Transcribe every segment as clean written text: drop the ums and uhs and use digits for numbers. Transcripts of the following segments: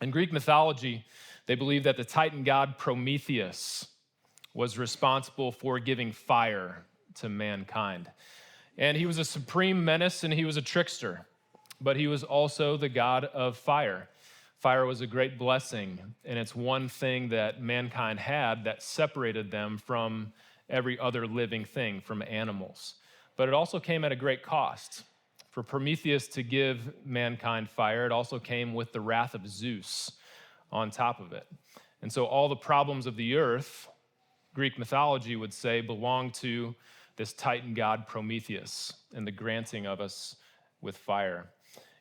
In Greek mythology, they believed that the Titan god Prometheus was responsible for giving fire to mankind. And he was a supreme menace and he was a trickster, but he was also the god of fire. Fire was a great blessing, and it's one thing that mankind had that separated them from every other living thing, from animals. But it also came at a great cost. For Prometheus to give mankind fire, it also came with the wrath of Zeus on top of it. And so all the problems of the earth, Greek mythology would say, belong to this Titan god Prometheus and the granting of us with fire.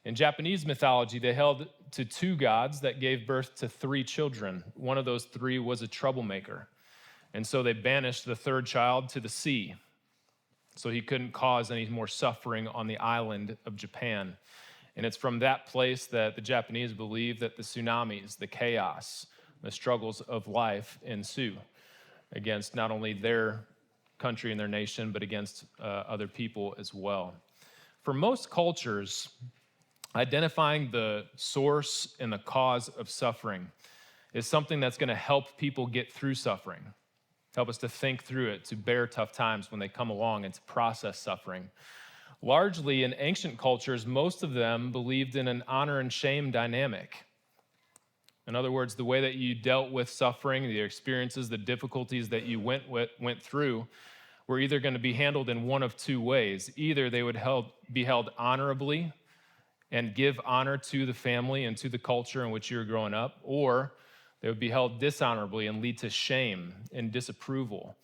In Japanese mythology, they held to two gods that gave birth to three children. One of those three was a troublemaker. And so they banished the third child to the sea, so he couldn't cause any more suffering on the island of Japan. And it's from that place that the Japanese believe that the tsunamis, the chaos, the struggles of life ensue against not only their country and their nation, but against other people as well. For most cultures, identifying the source and the cause of suffering is something that's going to help people get through suffering, help us to think through it, to bear tough times when they come along, and to process suffering. Largely in ancient cultures, most of them believed in an honor and shame dynamic. In other words, the way that you dealt with suffering, the experiences, the difficulties that you went through were either going to be handled in one of two ways. Either they would be held honorably and give honor to the family and to the culture in which you were growing up, or they would be held dishonorably and lead to shame and disapproval.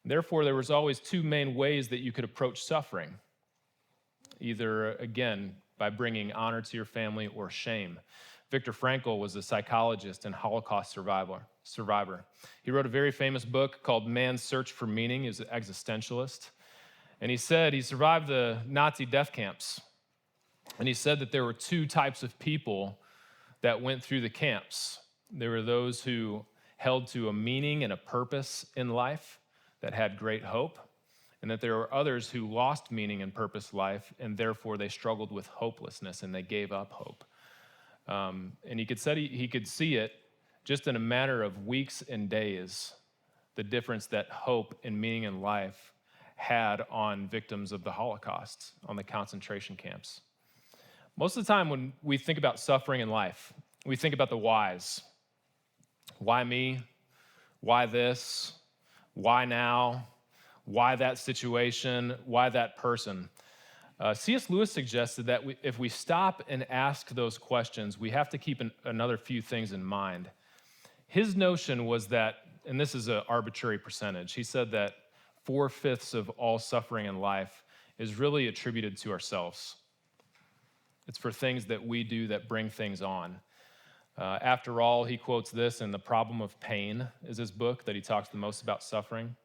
Therefore, there was always two main ways that you could approach suffering. Either, again, by bringing honor to your family or shame. Viktor Frankl was a psychologist and Holocaust survivor. He wrote a very famous book called Man's Search for Meaning. He was an existentialist. And he said he survived the Nazi death camps. And he said that there were two types of people that went through the camps. There were those who held to a meaning and a purpose in life that had great hope, and that there were others who lost meaning and purpose in life, and therefore they struggled with hopelessness and they gave up hope. And he could see it just in a matter of weeks and days, the difference that hope and meaning in life had on victims of the Holocaust, on the concentration camps. Most of the time when we think about suffering in life, we think about the whys. Why me? Why this? Why now? Why that situation? Why that person? C.S. Lewis suggested that if we stop and ask those questions, we have to keep another few things in mind. His notion was that, and this is an arbitrary percentage, he said that 4/5 of all suffering in life is really attributed to ourselves. It's for things that we do that bring things on. After all, he quotes this in The Problem of Pain, is his book that he talks the most about suffering.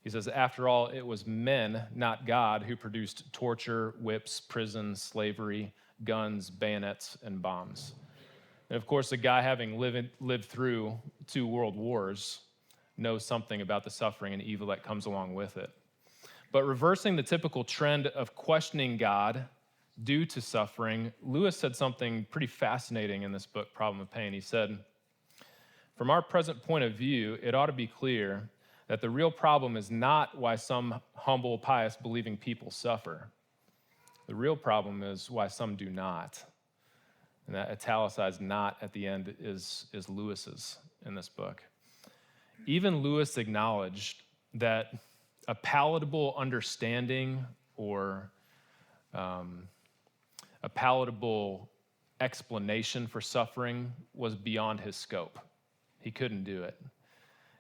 He says, after all, it was men, not God, who produced torture, whips, prisons, slavery, guns, bayonets, and bombs. And of course, a guy having lived through 2 world wars knows something about the suffering and evil that comes along with it. But reversing the typical trend of questioning God due to suffering, Lewis said something pretty fascinating in this book, Problem of Pain. He said, from our present point of view, it ought to be clear that the real problem is not why some humble, pious, believing people suffer. The real problem is why some do not. And that italicized "not" at the end is Lewis's in this book. Even Lewis acknowledged that a palatable understanding or a palatable explanation for suffering was beyond his scope. He couldn't do it.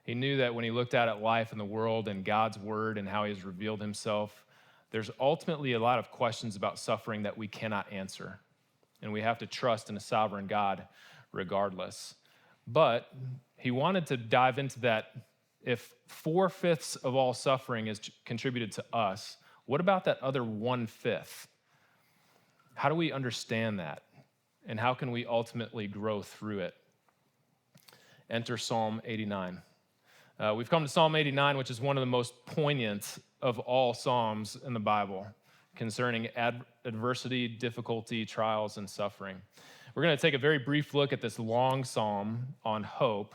He knew that when he looked out at life and the world and God's word and how he has revealed himself, there's ultimately a lot of questions about suffering that we cannot answer. And we have to trust in a sovereign God regardless. But he wanted to dive into that. If 4/5 of all suffering is contributed to us, what about that other 1/5? How do we understand that? And how can we ultimately grow through it? Enter Psalm 89. We've come to Psalm 89, which is one of the most poignant of all Psalms in the Bible. concerning adversity, difficulty, trials, and suffering. We're going to take a very brief look at this long psalm on hope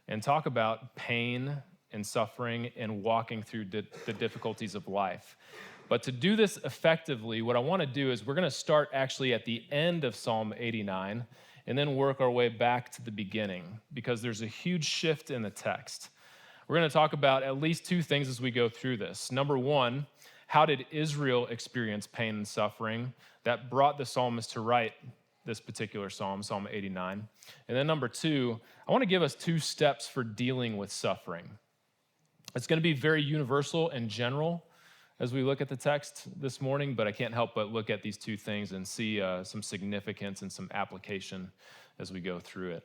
and talk about pain and suffering and walking through the difficulties of life. But to do this effectively, what I want to do is we're going to start actually at the end of Psalm 89 and then work our way back to the beginning, because there's a huge shift in the text. We're going to talk about at least two things as we go through this. Number one, how did Israel experience pain and suffering that brought the psalmist to write this particular psalm, Psalm 89? And then number two, I want to give us 2 steps for dealing with suffering. It's going to be very universal and general as we look at the text this morning, but I can't help but look at these 2 things and see some significance and some application as we go through it.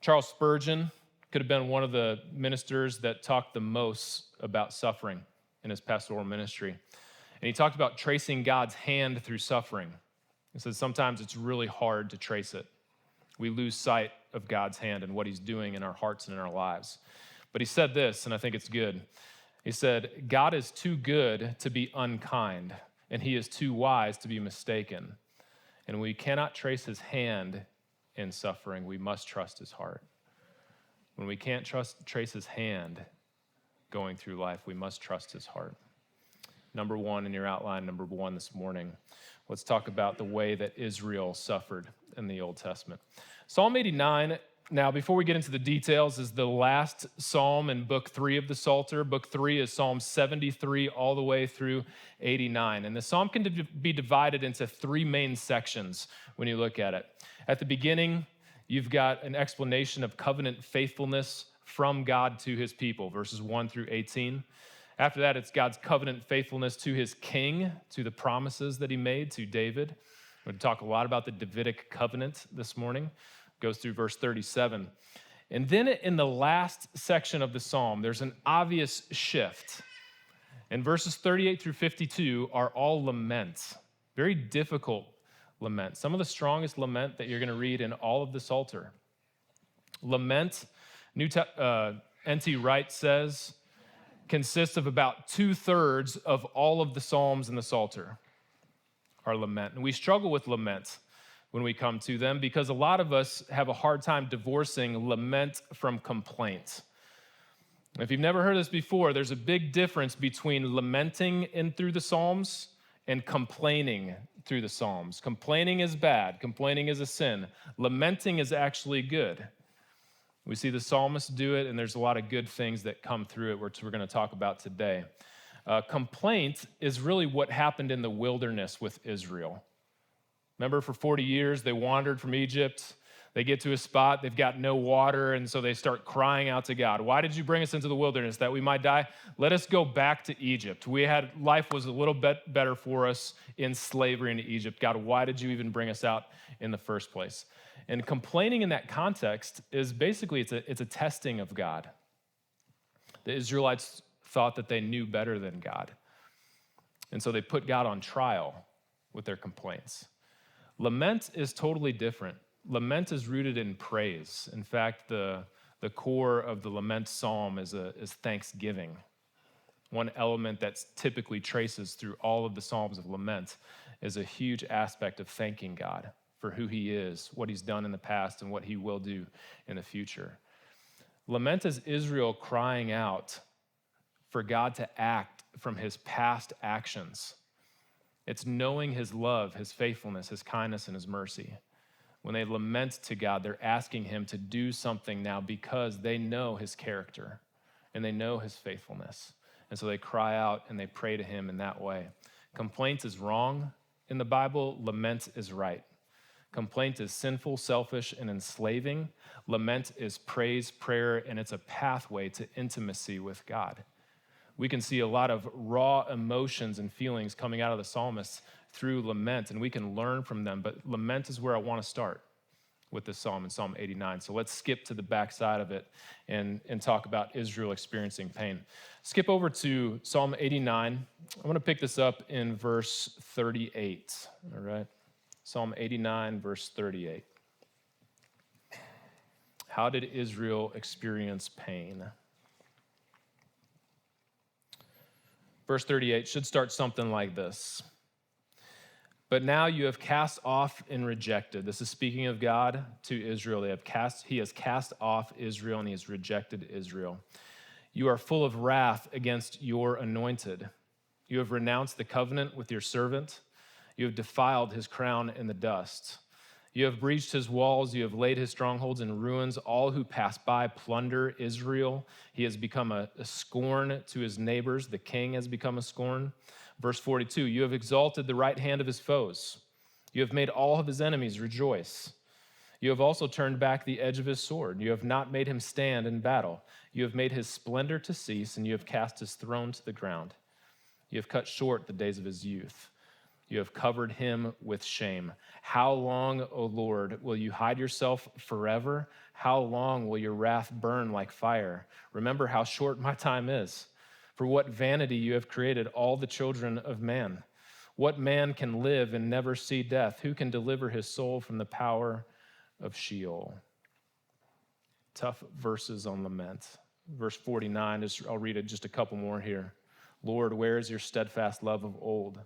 Charles Spurgeon could have been one of the ministers that talked the most about suffering in his pastoral ministry. And he talked about tracing God's hand through suffering. He said sometimes it's really hard to trace it. We lose sight of God's hand and what he's doing in our hearts and in our lives. But he said this, and I think it's good. He said, God is too good to be unkind, and he is too wise to be mistaken. And we cannot trace his hand in suffering. We must trust his heart. When we can't trace his hand going through life, we must trust his heart. Number one in your outline, number one this morning, let's talk about the way that Israel suffered in the Old Testament. Psalm 89, now before we get into the details, is the last psalm in book 3 of the Psalter. Book 3 is Psalm 73 all the way through 89. And the psalm can be divided into 3 main sections when you look at it. At the beginning, you've got an explanation of covenant faithfulness from God to his people, verses 1 through 18. After that, it's God's covenant faithfulness to his king, to the promises that he made to David. We're going to talk a lot about the Davidic covenant this morning. Goes through verse 37. And then in the last section of the psalm, there's an obvious shift. And verses 38 through 52 are all laments, very difficult laments, some of the strongest lament that you're going to read in all of the Psalter. Lament, N.T. Wright says, consists of about 2/3 of all of the Psalms in the Psalter are lament. And we struggle with lament when we come to them because a lot of us have a hard time divorcing lament from complaint. If you've never heard this before, there's a big difference between lamenting in through the Psalms and complaining through the Psalms. Complaining is bad. Complaining is a sin. Lamenting is actually good. We see the psalmist do it, and there's a lot of good things that come through it, which we're going to talk about today. Complaint is really what happened in the wilderness with Israel. Remember, for 40 years, they wandered from Egypt. They get to a spot, they've got no water, and so they start crying out to God. Why did you bring us into the wilderness, that we might die? Let us go back to Egypt. Life was a little bit better for us in slavery in Egypt. God, why did you even bring us out in the first place? And complaining in that context is basically, it's a testing of God. The Israelites thought that they knew better than God. And so they put God on trial with their complaints. Lament is totally different. Lament is rooted in praise. In fact, the core of the lament psalm is thanksgiving. One element that typically traces through all of the psalms of lament is a huge aspect of thanking God for who he is, what he's done in the past, and what he will do in the future. Lament is Israel crying out for God to act from his past actions. It's knowing his love, his faithfulness, his kindness, and his mercy. When they lament to God, they're asking him to do something now because they know his character and they know his faithfulness. And so they cry out and they pray to him in that way. Complaint is wrong in the Bible. Lament is right. Complaint is sinful, selfish, and enslaving. Lament is praise, prayer, and it's a pathway to intimacy with God. We can see a lot of raw emotions and feelings coming out of the psalmist through lament, and we can learn from them. But lament is where I want to start with this psalm in Psalm 89. So let's skip to the backside of it and talk about Israel experiencing pain. Skip over to Psalm 89. I want to pick this up in verse 38. All right? Psalm 89, verse 38. How did Israel experience pain? Verse 38 should start something like this. But now you have cast off and rejected. This is speaking of God to Israel. He has cast off Israel and he has rejected Israel. You are full of wrath against your anointed. You have renounced the covenant with your servant. You have defiled his crown in the dust. You have breached his walls. You have laid his strongholds in ruins. All who pass by plunder Israel. He has become a scorn to his neighbors. The king has become a scorn. Verse 42, you have exalted the right hand of his foes. You have made all of his enemies rejoice. You have also turned back the edge of his sword. You have not made him stand in battle. You have made his splendor to cease, and you have cast his throne to the ground. You have cut short the days of his youth. You have covered him with shame. How long, O Lord, will you hide yourself forever? How long will your wrath burn like fire? Remember how short my time is. For what vanity you have created all the children of man. What man can live and never see death? Who can deliver his soul from the power of Sheol? Tough verses on lament. Verse 49, I'll read it just a couple more here. Lord, where is your steadfast love of old,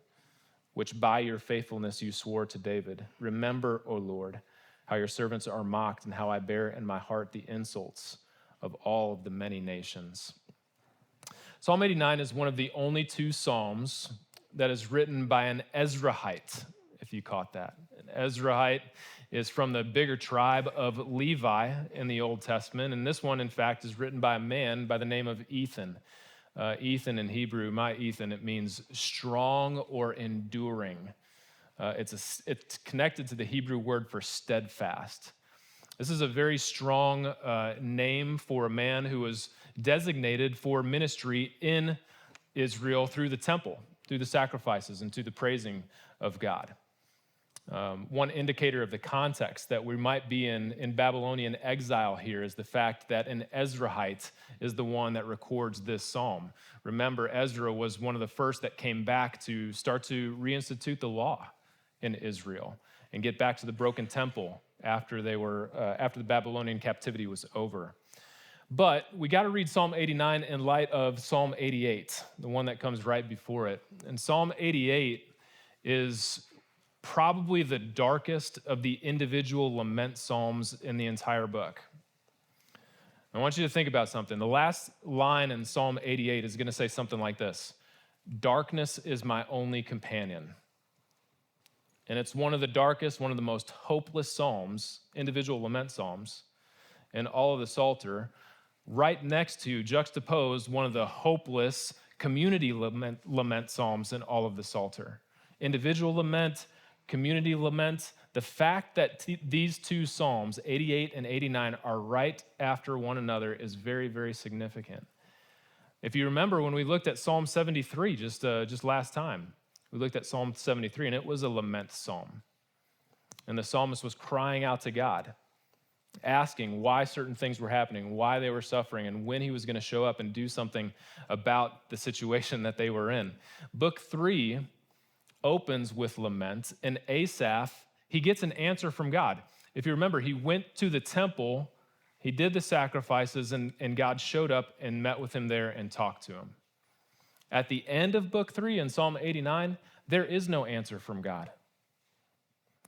which by your faithfulness you swore to David? Remember, O Lord, how your servants are mocked and how I bear in my heart the insults of all of the many nations. Psalm 89 is one of the only two psalms that is written by an Ezrahite, if you caught that. An Ezrahite is from the bigger tribe of Levi in the Old Testament, and this one, in fact, is written by a man by the name of Ethan. Ethan in Hebrew, my Ethan, it means strong or enduring. It's connected to the Hebrew word for steadfast. This is a very strong name for a man who was designated for ministry in Israel through the temple, through the sacrifices, and through the praising of God. One indicator of the context that we might be in Babylonian exile here is the fact that an Ezrahite is the one that records this psalm. Remember, Ezra was one of the first that came back to start to reinstitute the law in Israel and get back to the broken temple after the Babylonian captivity was over. But we got to read Psalm 89 in light of Psalm 88, the one that comes right before it. And Psalm 88 is probably the darkest of the individual lament psalms in the entire book. I want you to think about something. The last line in Psalm 88 is going to say something like this: darkness is my only companion. And it's one of the darkest, one of the most hopeless psalms, individual lament psalms, in all of the Psalter, right next to, juxtaposed, one of the hopeless community lament psalms in all of the Psalter. Individual lament, community lament. The fact that these two psalms, 88 and 89, are right after one another is very, very significant. If you remember when we looked at Psalm 73 just last time, we looked at Psalm 73, and it was a lament psalm. And the psalmist was crying out to God, asking why certain things were happening, why they were suffering, and when he was going to show up and do something about the situation that they were in. Book 3 opens with lament, and Asaph, he gets an answer from God. If you remember, he went to the temple, he did the sacrifices, and God showed up and met with him there and talked to him. At the end of book 3 in Psalm 89, there is no answer from God.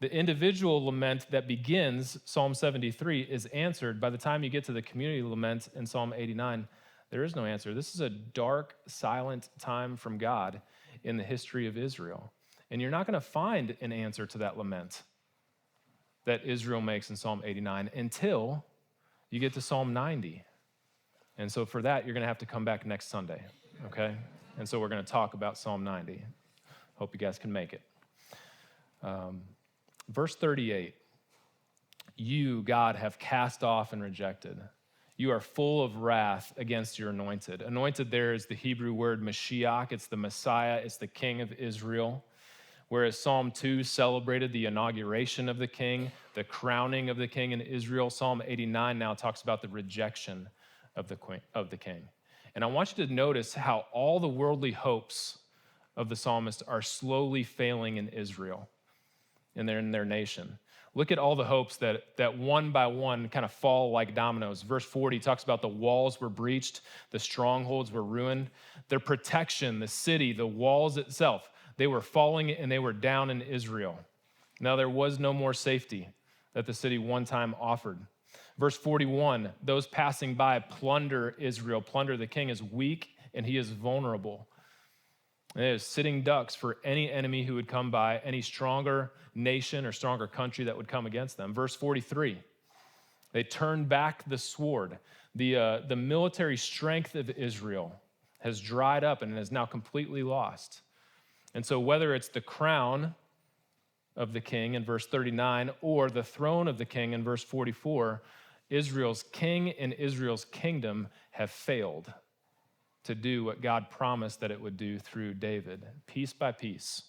The individual lament that begins Psalm 73 is answered. By the time you get to the community lament in Psalm 89, there is no answer. This is a dark, silent time from God in the history of Israel. And you're not going to find an answer to that lament that Israel makes in Psalm 89 until you get to Psalm 90. And so for that, you're going to have to come back next Sunday, okay? And so we're going to talk about Psalm 90. Hope you guys can make it. Verse 38, you, God, have cast off and rejected. You are full of wrath against your anointed. Anointed there is the Hebrew word Mashiach. It's the Messiah. It's the King of Israel. Whereas Psalm 2 celebrated the inauguration of the king, the crowning of the king in Israel, Psalm 89 now talks about the rejection of the king. And I want you to notice how all the worldly hopes of the psalmist are slowly failing in Israel and in their nation. Look at all the hopes that one by one kind of fall like dominoes. Verse 40 talks about the walls were breached, the strongholds were ruined, their protection, the city, the walls itself. They were falling and they were down in Israel. Now there was no more safety that the city one time offered. Verse 41, those passing by plunder Israel. Plunder, the king is weak and he is vulnerable. And it is sitting ducks for any enemy who would come by, any stronger nation or stronger country that would come against them. Verse 43, they turned back the sword. The military strength of Israel has dried up and is now completely lost. And so whether it's the crown of the king in verse 39 or the throne of the king in verse 44, Israel's king and Israel's kingdom have failed to do what God promised that it would do through David. Piece by piece,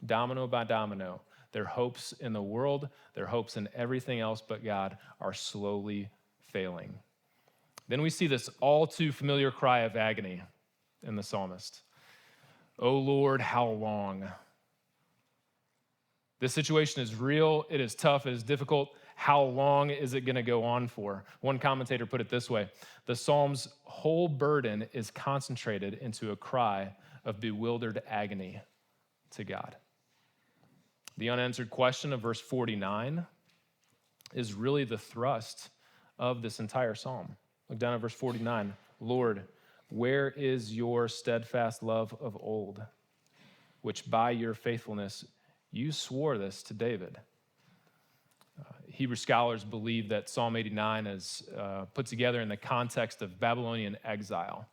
domino by domino, their hopes in the world, their hopes in everything else but God are slowly failing. Then we see this all too familiar cry of agony in the psalmist. "O Lord, how long?" This situation is real, it is tough, it is difficult. How long is it going to go on for? One commentator put it this way: the psalm's whole burden is concentrated into a cry of bewildered agony to God. The unanswered question of verse 49 is really the thrust of this entire psalm. Look down at verse 49. Lord, where is your steadfast love of old, which by your faithfulness you swore this to David? Hebrew scholars believe that Psalm 89 is put together in the context of Babylonian exile.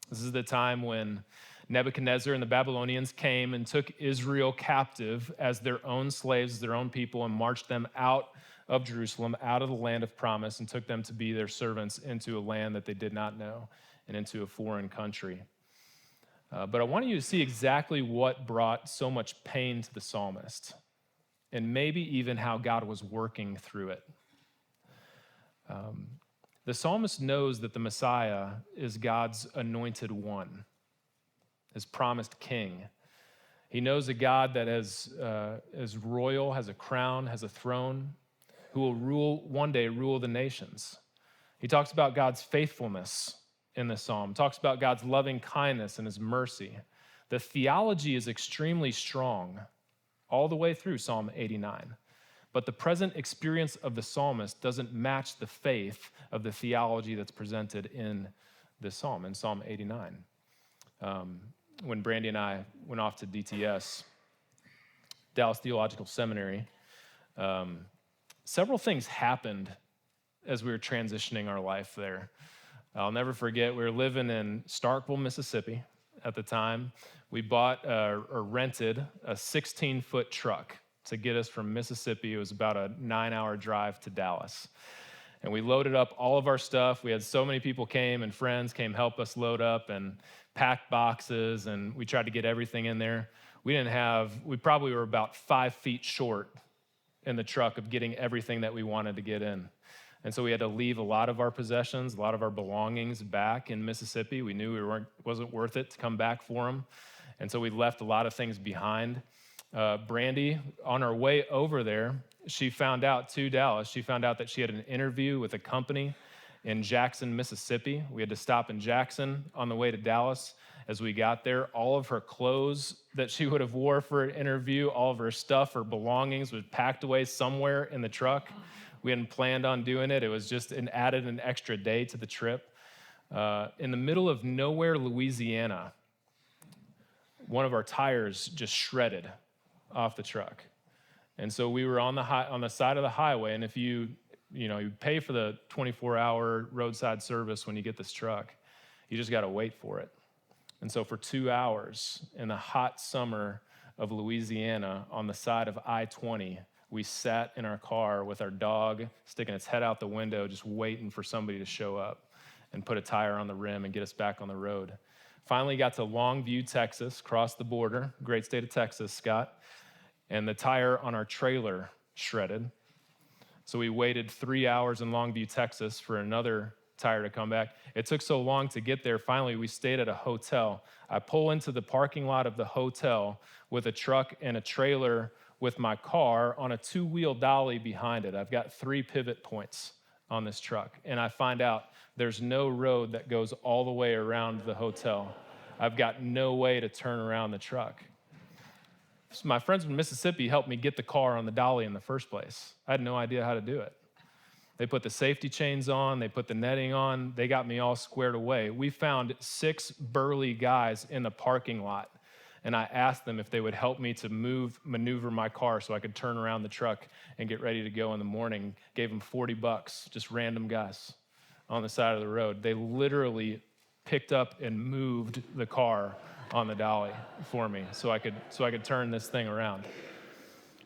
This is the time when Nebuchadnezzar and the Babylonians came and took Israel captive as their own slaves, their own people, and marched them out of Jerusalem, out of the land of promise, and took them to be their servants into a land that they did not know and into a foreign country. But I want you to see exactly what brought so much pain to the psalmist, and maybe even how God was working through it. The psalmist knows that the Messiah is God's anointed one, his promised king. He knows a God that is royal, has a crown, has a throne, who will one day rule the nations. He talks about God's faithfulness in this psalm, talks about God's loving kindness and his mercy. The theology is extremely strong all the way through Psalm 89. But the present experience of the psalmist doesn't match the faith of the theology that's presented in this psalm, in Psalm 89. When Brandy and I went off to DTS, Dallas Theological Seminary, several things happened as we were transitioning our life there. I'll never forget, we were living in Starkville, Mississippi at the time. We bought or rented a 16-foot truck to get us from Mississippi. It was about a 9-hour drive to Dallas. And we loaded up all of our stuff. We had so many people came and friends came help us load up and pack boxes, and we tried to get everything in there. We probably were about 5 feet short in the truck of getting everything that we wanted to get in. And so we had to leave a lot of our possessions, a lot of our belongings back in Mississippi. We knew it wasn't worth it to come back for them. And so we left a lot of things behind. Brandy, on our way over there, she found out that she had an interview with a company in Jackson, Mississippi. We had to stop in Jackson on the way to Dallas. As we got there, all of her clothes that she would have wore for an interview, all of her stuff, her belongings was packed away somewhere in the truck. We hadn't planned on doing it. It was just added an extra day to the trip. In the middle of nowhere, Louisiana, one of our tires just shredded off the truck. And so we were on the side of the highway, and if you pay for the 24-hour roadside service when you get this truck, you just got to wait for it. And so for 2 hours in the hot summer of Louisiana on the side of I-20, we sat in our car with our dog sticking its head out the window, just waiting for somebody to show up and put a tire on the rim and get us back on the road. Finally got to Longview, Texas, crossed the border, great state of Texas, Scott, and the tire on our trailer shredded. So we waited 3 hours in Longview, Texas for another tire to come back. It took so long to get there. Finally, we stayed at a hotel. I pull into the parking lot of the hotel with a truck and a trailer with my car on a 2-wheel dolly behind it. I've got 3 pivot points on this truck, and I find out there's no road that goes all the way around the hotel. I've got no way to turn around the truck. My friends from Mississippi helped me get the car on the dolly in the first place. I had no idea how to do it. They put the safety chains on, they put the netting on, they got me all squared away. We found 6 burly guys in the parking lot, and I asked them if they would help me to maneuver my car so I could turn around the truck and get ready to go in the morning. Gave them $40, just random guys on the side of the road. They literally picked up and moved the car on the dolly for me so I could turn this thing around.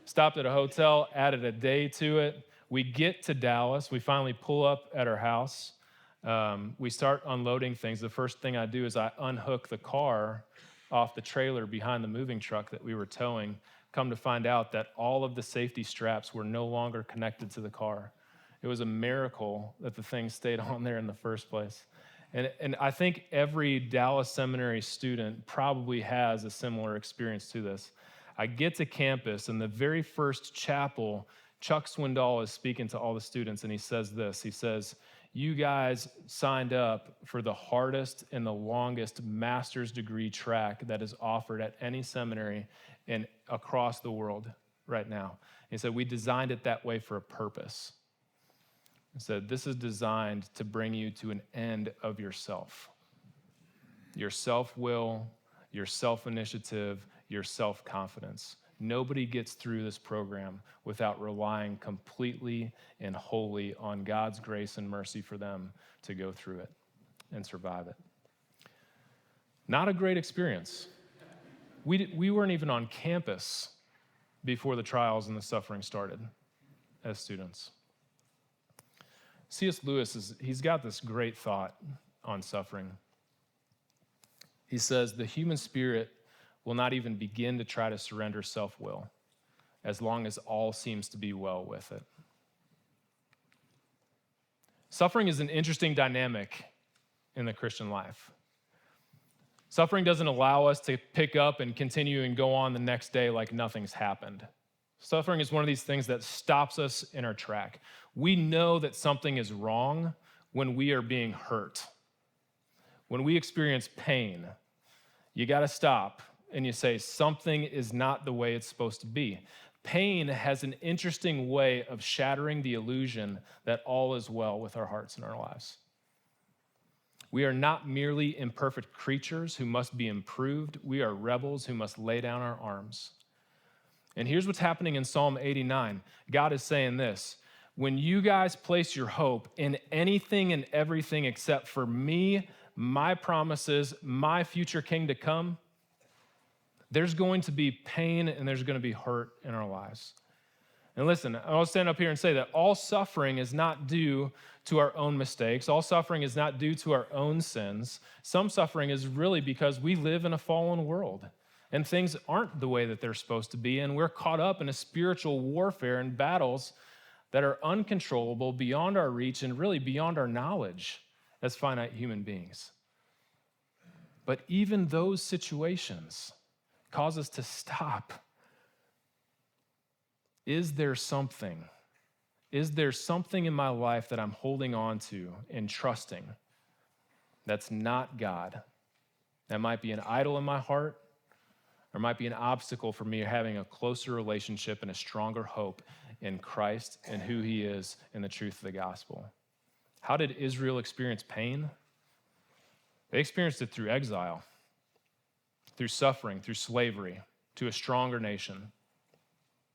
Stopped at a hotel, added a day to it. We get to Dallas. We finally pull up at our house. We start unloading things. The first thing I do is I unhook the car off the trailer behind the moving truck that we were towing. Come to find out that all of the safety straps were no longer connected to the car. It was a miracle that the thing stayed on there in the first place. And I think every Dallas Seminary student probably has a similar experience to this. I get to campus, and the very first chapel, Chuck Swindoll is speaking to all the students, and he says this. He says, "You guys signed up for the hardest and the longest master's degree track that is offered at any seminary and across the world right now." He said, "We designed it that way for a purpose." He said, "This is designed to bring you to an end of yourself. Your self-will, your self-initiative, your self-confidence. Nobody gets through this program without relying completely and wholly on God's grace and mercy for them to go through it and survive it." Not a great experience. We weren't even on campus before the trials and the suffering started as students. C.S. Lewis, he's got this great thought on suffering. He says, "The human spirit will not even begin to try to surrender self-will as long as all seems to be well with it." Suffering is an interesting dynamic in the Christian life. Suffering doesn't allow us to pick up and continue and go on the next day like nothing's happened. Suffering is one of these things that stops us in our track. We know that something is wrong when we are being hurt. When we experience pain, you got to stop and you say, something is not the way it's supposed to be. Pain has an interesting way of shattering the illusion that all is well with our hearts and our lives. We are not merely imperfect creatures who must be improved. We are rebels who must lay down our arms. And here's what's happening in Psalm 89. God is saying this: when you guys place your hope in anything and everything except for me, my promises, my future king to come, there's going to be pain and there's going to be hurt in our lives. And listen, I'll stand up here and say that all suffering is not due to our own mistakes. All suffering is not due to our own sins. Some suffering is really because we live in a fallen world and things aren't the way that they're supposed to be, and we're caught up in a spiritual warfare and battles that are uncontrollable, beyond our reach, and really beyond our knowledge as finite human beings. But even those situations cause us to stop. Is there something in my life that I'm holding on to and trusting that's not God? That might be an idol in my heart, or might be an obstacle for me having a closer relationship and a stronger hope in Christ and who he is and the truth of the gospel. How did Israel experience pain? They experienced it through exile, through suffering, through slavery, to a stronger nation,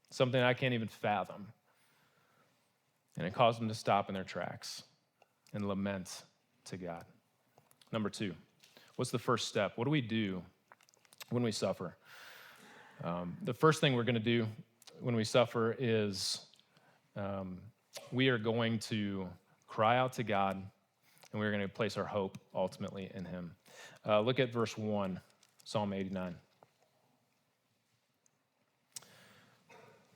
something I can't even fathom. And it caused them to stop in their tracks and lament to God. Number 2, what's the first step? What do we do when we suffer? The first thing we're going to do when we suffer is we are going to cry out to God, and we're going to place our hope ultimately in him. Look at verse 1, Psalm 89.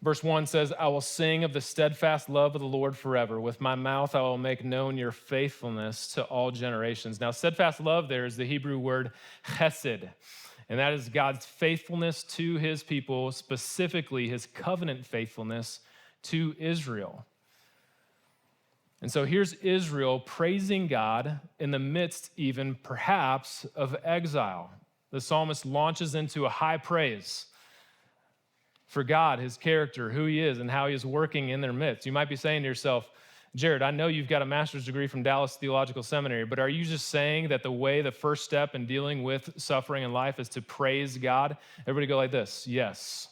Verse 1 says, "I will sing of the steadfast love of the Lord forever. With my mouth I will make known your faithfulness to all generations." Now, steadfast love there is the Hebrew word chesed, and that is God's faithfulness to his people, specifically his covenant faithfulness to Israel. And so here's Israel praising God in the midst even perhaps of exile. The psalmist launches into a high praise. for God, his character, who he is, and how he is working in their midst. You might be saying to yourself, Jared, I know you've got a master's degree from Dallas Theological Seminary, but are you just saying that the first step in dealing with suffering in life is to praise God? Everybody go like this, yes.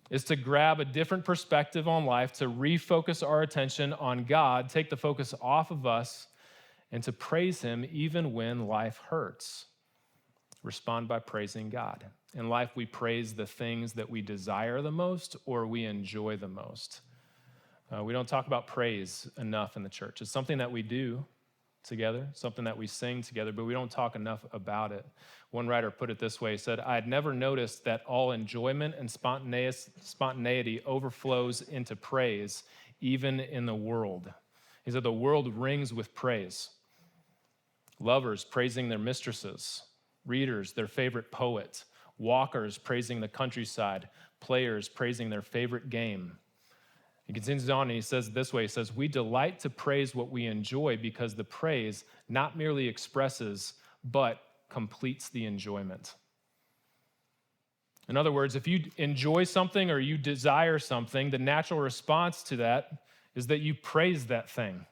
Is to grab a different perspective on life, to refocus our attention on God, take the focus off of us, and to praise him even when life hurts. Respond by praising God. In life, we praise the things that we desire the most or we enjoy the most. We don't talk about praise enough in the church. It's something that we do together, something that we sing together, but we don't talk enough about it. One writer put it this way, he said, I had never noticed that all enjoyment and spontaneity overflows into praise, even in the world. He said, the world rings with praise. Lovers praising their mistresses, readers their favorite poet, walkers praising the countryside, players praising their favorite game. He continues on and he says this way, he says, we delight to praise what we enjoy because the praise not merely expresses, but completes the enjoyment. In other words, if you enjoy something or you desire something, the natural response to that is that you praise that thing.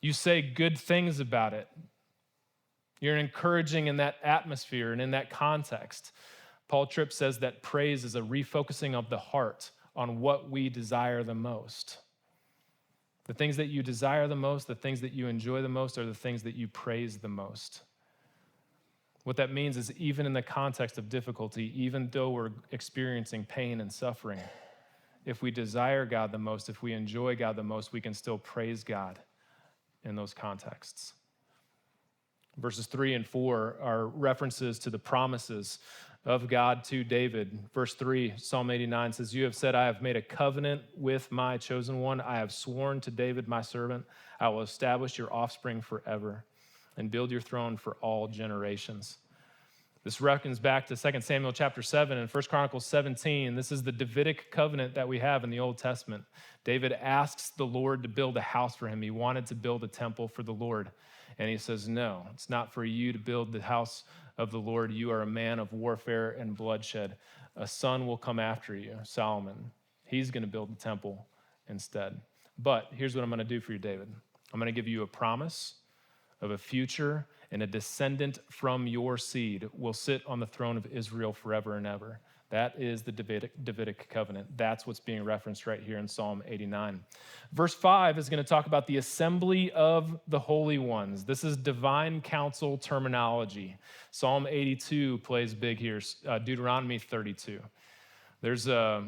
You say good things about it. You're encouraging in that atmosphere and in that context. Paul Tripp says that praise is a refocusing of the heart on what we desire the most. The things that you desire the most, the things that you enjoy the most, are the things that you praise the most. What that means is even in the context of difficulty, even though we're experiencing pain and suffering, if we desire God the most, if we enjoy God the most, we can still praise God in those contexts. Verses 3 and 4 are references to the promises of God to David. Verse 3, Psalm 89 says, you have said, I have made a covenant with my chosen one. I have sworn to David, my servant, I will establish your offspring forever and build your throne for all generations. This reckons back to 2 Samuel chapter 7 and 1 Chronicles 17. This is the Davidic covenant that we have in the Old Testament. David asks the Lord to build a house for him. He wanted to build a temple for the Lord. And he says, no, it's not for you to build the house of the Lord. You are a man of warfare and bloodshed. A son will come after you, Solomon. He's going to build the temple instead. But here's what I'm going to do for you, David. I'm going to give you a promise of a future, and a descendant from your seed will sit on the throne of Israel forever and ever. That is the Davidic covenant. That's what's being referenced right here in Psalm 89. Verse 5 is going to talk about the assembly of the holy ones. This is divine council terminology. Psalm 82 plays big here, Deuteronomy 32. There's a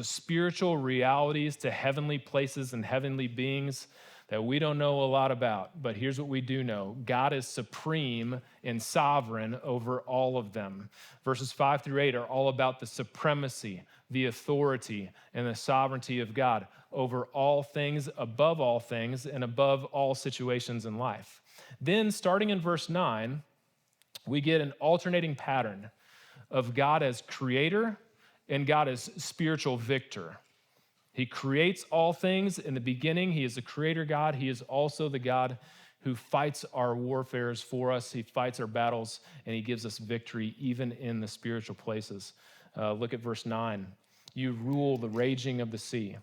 spiritual realities to heavenly places and heavenly beings that we don't know a lot about, but here's what we do know. God is supreme and sovereign over all of them. Verses 5 through 8 are all about the supremacy, the authority, and the sovereignty of God over all things, above all things, and above all situations in life. Then, starting in verse 9, we get an alternating pattern of God as creator and God as spiritual victor. He creates all things. In the beginning, he is the creator God. He is also the God who fights our warfares for us. He fights our battles, and he gives us victory even in the spiritual places. Look at verse 9. You rule the raging of the sea.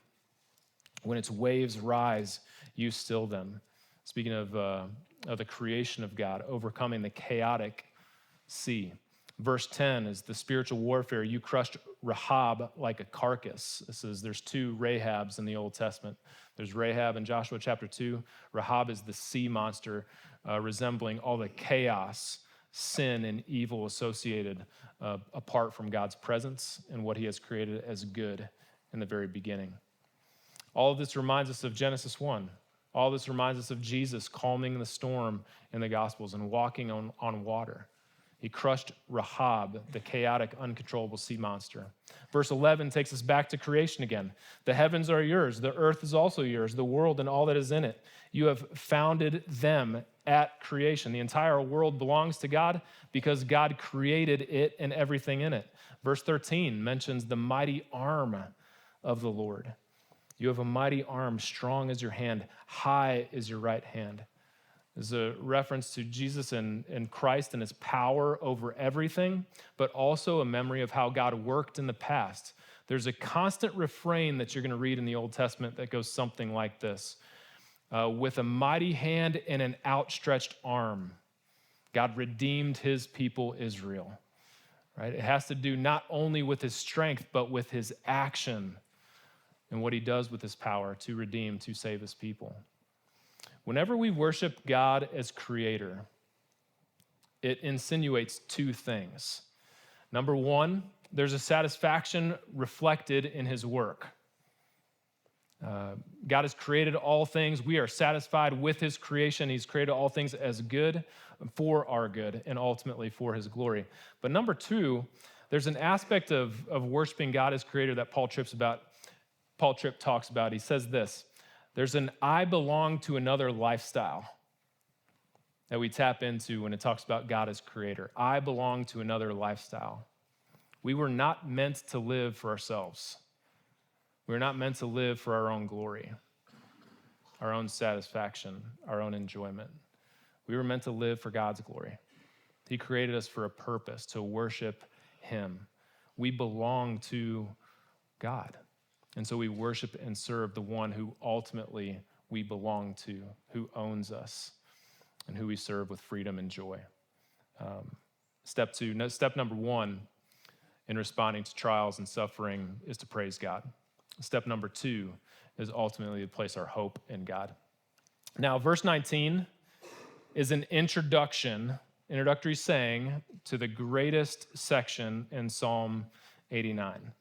When its waves rise, you still them. Speaking of the creation of God, overcoming the chaotic sea. Verse 10 is the spiritual warfare. You crushed Rahab like a carcass. There's two Rahabs in the Old Testament. There's Rahab in Joshua chapter 2. Rahab is the sea monster, resembling all the chaos, sin, and evil associated apart from God's presence and what he has created as good in the very beginning. All of this reminds us of Genesis 1. All this reminds us of Jesus calming the storm in the Gospels and walking on water. He crushed Rahab, the chaotic, uncontrollable sea monster. Verse 11 takes us back to creation again. The heavens are yours. The earth is also yours, the world and all that is in it. You have founded them at creation. The entire world belongs to God because God created it and everything in it. Verse 13 mentions the mighty arm of the Lord. You have a mighty arm, strong as your hand, high as your right hand. Is a reference to Jesus and Christ and his power over everything, but also a memory of how God worked in the past. There's a constant refrain that you're going to read in the Old Testament that goes something like this. With a mighty hand and an outstretched arm, God redeemed his people Israel. Right? It has to do not only with his strength, but with his action and what he does with his power to redeem, to save his people. Whenever we worship God as creator, it insinuates two things. Number one, there's a satisfaction reflected in his work. God has created all things. We are satisfied with his creation. He's created all things as good, for our good, and ultimately for his glory. But number two, there's an aspect of worshiping God as creator that Paul Tripp talks about. He says this: there's an I belong to another lifestyle that we tap into when it talks about God as creator. I belong to another lifestyle. We were not meant to live for ourselves. We're not meant to live for our own glory, our own satisfaction, our own enjoyment. We were meant to live for God's glory. He created us for a purpose, to worship him. We belong to God. And so we worship and serve the one who ultimately we belong to, who owns us, and who we serve with freedom and joy. Step number one in responding to trials and suffering is to praise God. Step number two is ultimately to place our hope in God. Now, verse 19 is an introductory saying to the greatest section in Psalm 89.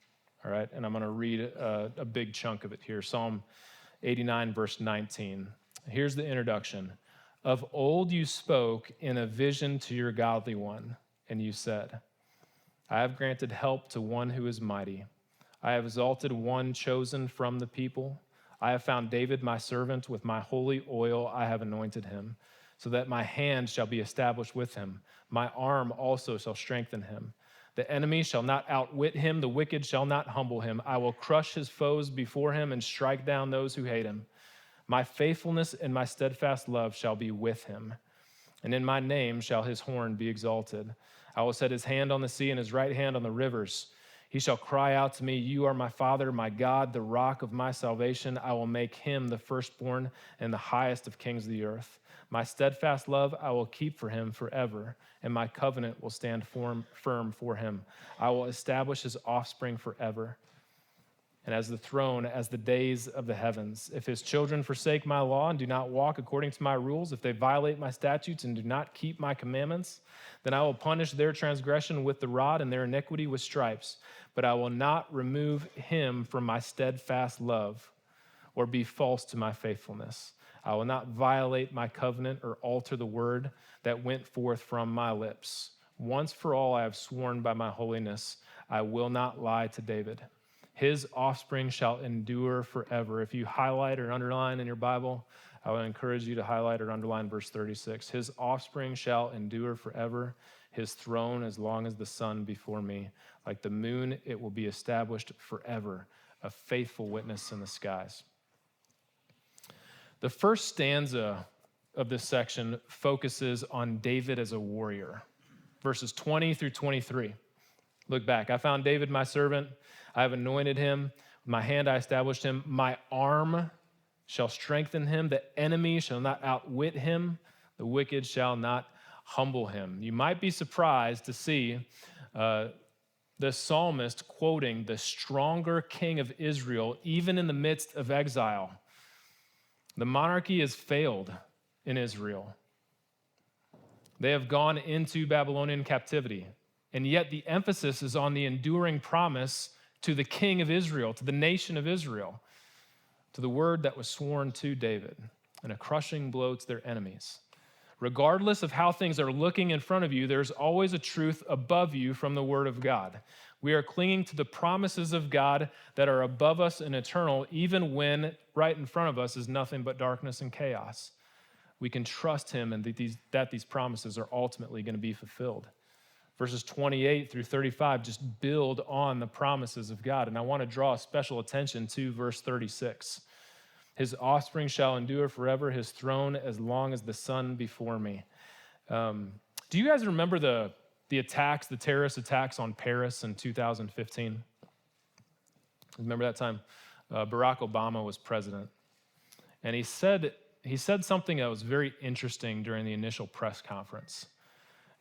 All right, and I'm going to read a big chunk of it here. Psalm 89, verse 19. Here's the introduction. Of old you spoke in a vision to your godly one, and you said, I have granted help to one who is mighty. I have exalted one chosen from the people. I have found David my servant. With my holy oil I have anointed him, so that my hand shall be established with him. My arm also shall strengthen him. The enemy shall not outwit him. The wicked shall not humble him. I will crush his foes before him and strike down those who hate him. My faithfulness and my steadfast love shall be with him, and in my name shall his horn be exalted. I will set his hand on the sea and his right hand on the rivers. He shall cry out to me, you are my Father, my God, the rock of my salvation. I will make him the firstborn and the highest of kings of the earth. My steadfast love I will keep for him forever, and my covenant will stand firm for him. I will establish his offspring forever, and as the throne, as the days of the heavens. If his children forsake my law and do not walk according to my rules, if they violate my statutes and do not keep my commandments, then I will punish their transgression with the rod and their iniquity with stripes. But I will not remove him from my steadfast love or be false to my faithfulness. I will not violate my covenant or alter the word that went forth from my lips. Once for all I have sworn by my holiness, I will not lie to David. His offspring shall endure forever. If you highlight or underline in your Bible, I would encourage you to highlight or underline verse 36. His offspring shall endure forever. His throne as long as the sun before me. Like the moon, it will be established forever, a faithful witness in the skies. The first stanza of this section focuses on David as a warrior. Verses 20 through 23. Look back. I found David my servant. I have anointed him. With my hand I established him. My arm shall strengthen him. The enemy shall not outwit him. The wicked shall not humble him. You might be surprised to see the psalmist quoting the stronger king of Israel, even in the midst of exile. The monarchy has failed in Israel. They have gone into Babylonian captivity, and yet the emphasis is on the enduring promise to the king of Israel, to the nation of Israel, to the word that was sworn to David, and a crushing blow to their enemies. Regardless of how things are looking in front of you, there's always a truth above you from the word of God. We are clinging to the promises of God that are above us and eternal, even when right in front of us is nothing but darkness and chaos. We can trust him and that these promises are ultimately going to be fulfilled. Verses 28 through 35 just build on the promises of God. And I want to draw special attention to verse 36. His offspring shall endure forever, his throne as long as the sun before me. Do you guys remember the attacks, the terrorist attacks on Paris in 2015? Remember that time? Barack Obama was president. And he said something that was very interesting during the initial press conference.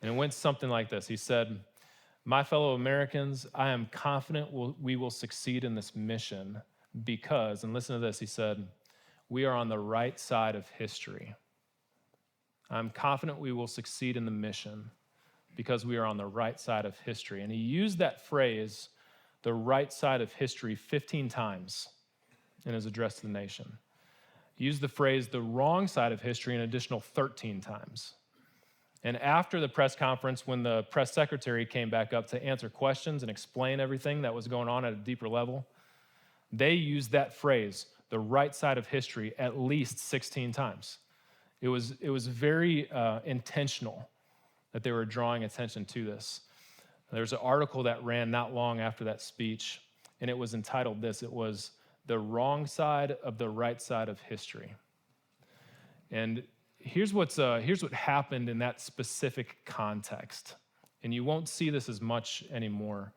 And it went something like this. He said, "My fellow Americans, I am confident we will succeed in this mission because," and listen to this, he said, "we are on the right side of history. I'm confident we will succeed in the mission because we are on the right side of history." And he used that phrase, the right side of history, 15 times in his address to the nation. He used the phrase, the wrong side of history, an additional 13 times. And after the press conference, when the press secretary came back up to answer questions and explain everything that was going on at a deeper level, they used that phrase, the right side of history, at least 16 times. It was very intentional that they were drawing attention to this. There's an article that ran not long after that speech, and it was entitled this. It was "The Wrong Side of the Right Side of History." And here's what happened in that specific context. And you won't see this as much anymore,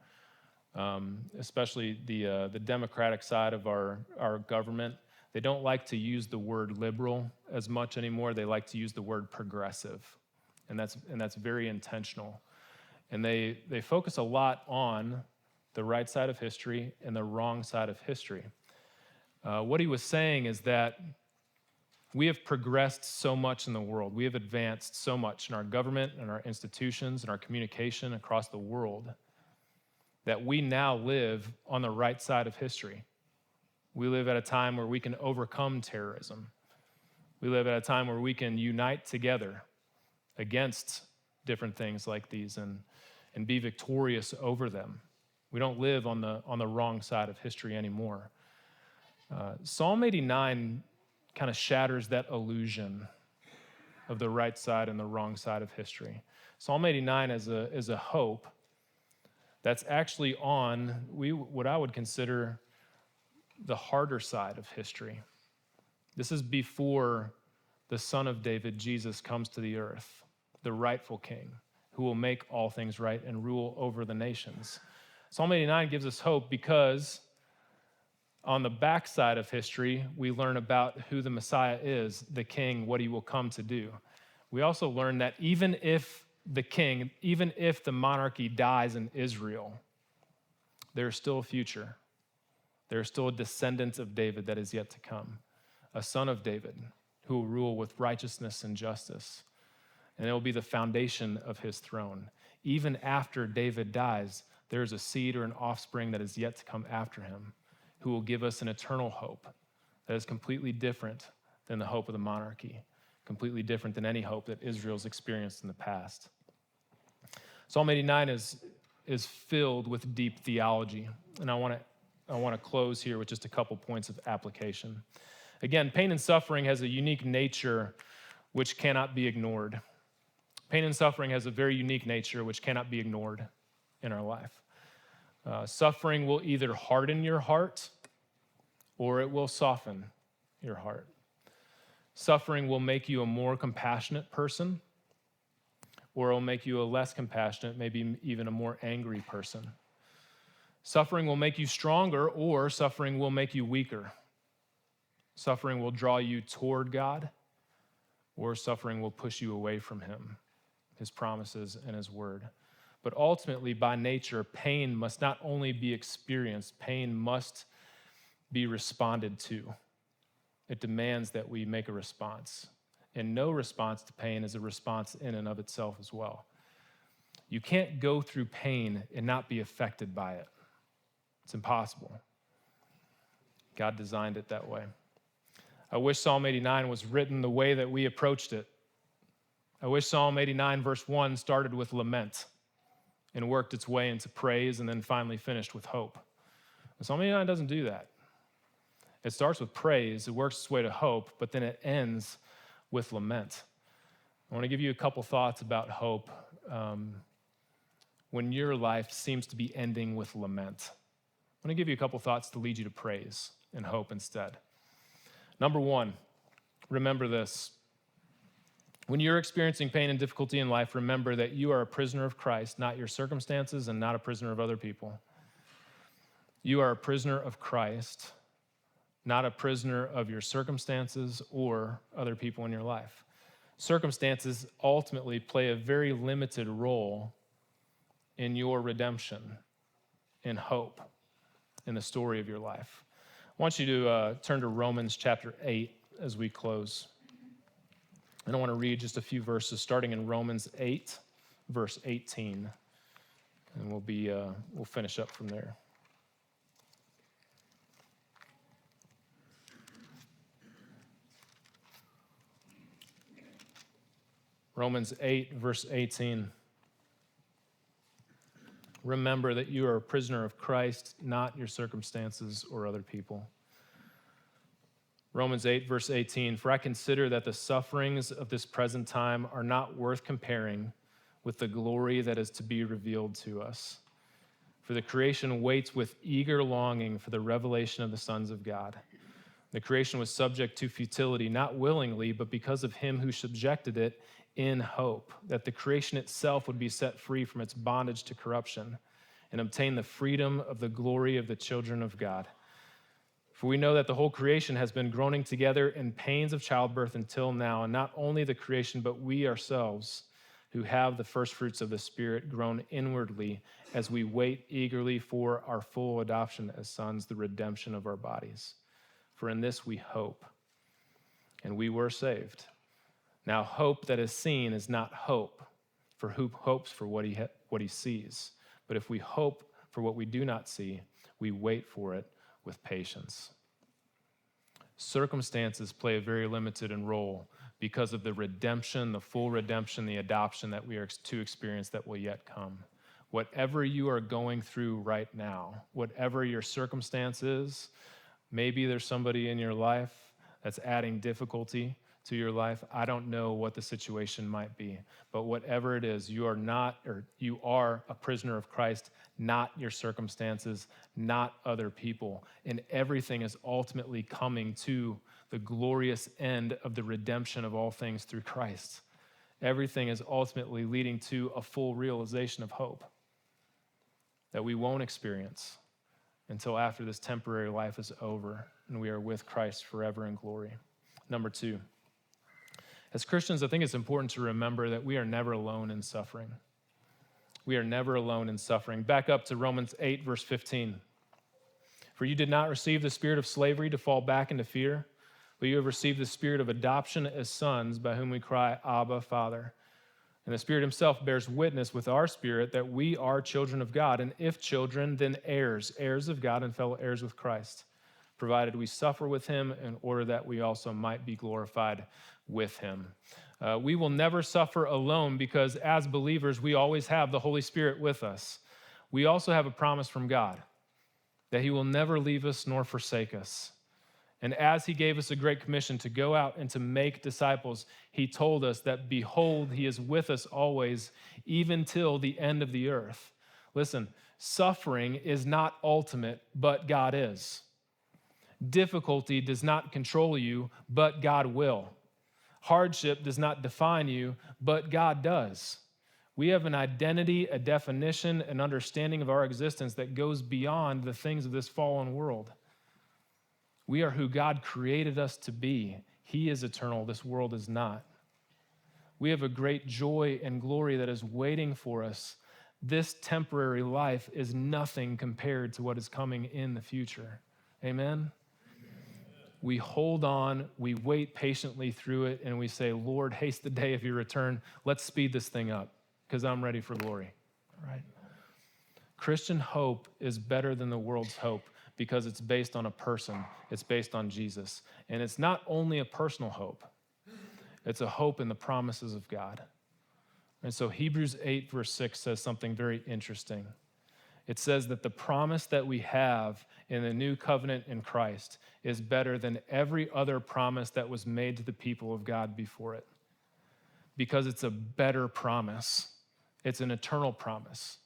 especially the Democratic side of our government. They don't like to use the word liberal as much anymore. They like to use the word progressive. And that's very intentional. And they focus a lot on the right side of history and the wrong side of history. What he was saying is that we have progressed so much in the world. We have advanced so much in our government and our institutions and our communication across the world that we now live on the right side of history. We live at a time where we can overcome terrorism. We live at a time where we can unite together against different things like these and be victorious over them. We don't live on the wrong side of history anymore. Psalm 89 kind of shatters that illusion of the right side and the wrong side of history. Psalm 89 is a hope that's actually on what I would consider the harder side of history. This is before the Son of David, Jesus, comes to the earth, the rightful king, who will make all things right and rule over the nations. Psalm 89 gives us hope because on the backside of history, we learn about who the Messiah is, the king, what he will come to do. We also learn that even if the monarchy dies in Israel, there's still a future. There's still a descendant of David that is yet to come, a son of David who will rule with righteousness and justice. And it will be the foundation of his throne. Even after David dies, there's a seed or an offspring that is yet to come after him, who will give us an eternal hope that is completely different than the hope of the monarchy, completely different than any hope that Israel's experienced in the past. Psalm 89 is filled with deep theology, and I want to close here with just a couple points of application. Again, pain and suffering has a unique nature which cannot be ignored. Pain and suffering has a very unique nature which cannot be ignored in our life. Suffering will either harden your heart or it will soften your heart. Suffering will make you a more compassionate person, or it will make you a less compassionate, maybe even a more angry person. Suffering will make you stronger, or suffering will make you weaker. Suffering will draw you toward God, or suffering will push you away from him, his promises, and his word. But ultimately, by nature, pain must not only be experienced, pain must be responded to. It demands that we make a response. And no response to pain is a response in and of itself as well. You can't go through pain and not be affected by it. It's impossible. God designed it that way. I wish Psalm 89 was written the way that we approached it. I wish Psalm 89 verse 1 started with lament and worked its way into praise and then finally finished with hope. But Psalm 89 doesn't do that. It starts with praise, it works its way to hope, but then it ends with lament. I want to give you a couple thoughts about hope when your life seems to be ending with lament. I want to give you a couple thoughts to lead you to praise and hope instead. Number one, remember this. When you're experiencing pain and difficulty in life, remember that you are a prisoner of Christ, not your circumstances and not a prisoner of other people. You are a prisoner of Christ, not a prisoner of your circumstances or other people in your life. Circumstances ultimately play a very limited role in your redemption, in hope, in the story of your life. I want you to turn to Romans chapter 8 as we close. And I want to read just a few verses starting in Romans 8, verse 18. And we'll finish up from there. Romans 8, verse 18. Remember that you are a prisoner of Christ, not your circumstances or other people. Romans 8, verse 18. For I consider that the sufferings of this present time are not worth comparing with the glory that is to be revealed to us. For the creation waits with eager longing for the revelation of the sons of God. The creation was subject to futility, not willingly, but because of him who subjected it in hope, that the creation itself would be set free from its bondage to corruption and obtain the freedom of the glory of the children of God. For we know that the whole creation has been groaning together in pains of childbirth until now, and not only the creation, but we ourselves, who have the first fruits of the Spirit, groan inwardly as we wait eagerly for our full adoption as sons, the redemption of our bodies. For in this we hope, and we were saved. Now, hope that is seen is not hope, for who hopes for what he sees? But if we hope for what we do not see, we wait for it with patience. Circumstances play a very limited role because of the redemption, the full redemption, the adoption that we are to experience that will yet come. Whatever you are going through right now, whatever your circumstance is, maybe there's somebody in your life that's adding difficulty to your life. I don't know what the situation might be, but whatever it is, you are a prisoner of Christ, not your circumstances, not other people. And everything is ultimately coming to the glorious end of the redemption of all things through Christ. Everything is ultimately leading to a full realization of hope that we won't experience until after this temporary life is over and we are with Christ forever in glory. Number two, as Christians, I think it's important to remember that we are never alone in suffering. We are never alone in suffering. Back up to Romans 8, verse 15. For you did not receive the spirit of slavery to fall back into fear, but you have received the spirit of adoption as sons, by whom we cry, Abba, Father. And the Spirit himself bears witness with our spirit that we are children of God, and if children, then heirs, heirs of God and fellow heirs with Christ, provided we suffer with him in order that we also might be glorified with him. We will never suffer alone because as believers, we always have the Holy Spirit with us. We also have a promise from God that he will never leave us nor forsake us. And as he gave us a great commission to go out and to make disciples, he told us that, behold, he is with us always, even till the end of the earth. Listen, suffering is not ultimate, but God is. Difficulty does not control you, but God will. Hardship does not define you, but God does. We have an identity, a definition, an understanding of our existence that goes beyond the things of this fallen world. We are who God created us to be. He is eternal. This world is not. We have a great joy and glory that is waiting for us. This temporary life is nothing compared to what is coming in the future. Amen? We hold on, we wait patiently through it, and we say, Lord, haste the day of your return. Let's speed this thing up because I'm ready for glory. All right? Christian hope is better than the world's hope because it's based on a person. It's based on Jesus. And it's not only a personal hope. It's a hope in the promises of God. And so Hebrews 8, verse 6 says something very interesting. It says that the promise that we have in the new covenant in Christ is better than every other promise that was made to the people of God before it. Because it's a better promise. It's an eternal promise.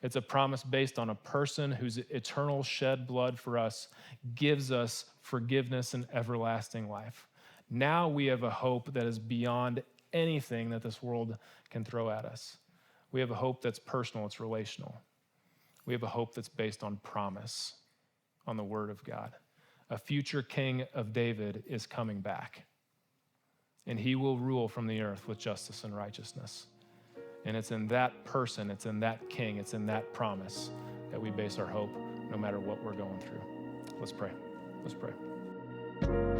It's a promise based on a person whose eternal shed blood for us gives us forgiveness and everlasting life. Now we have a hope that is beyond anything that this world can throw at us. We have a hope that's personal, it's relational. We have a hope that's based on promise, on the word of God. A future king of David is coming back, and he will rule from the earth with justice and righteousness. And it's in that person, it's in that king, it's in that promise that we base our hope no matter what we're going through. Let's pray. Let's pray.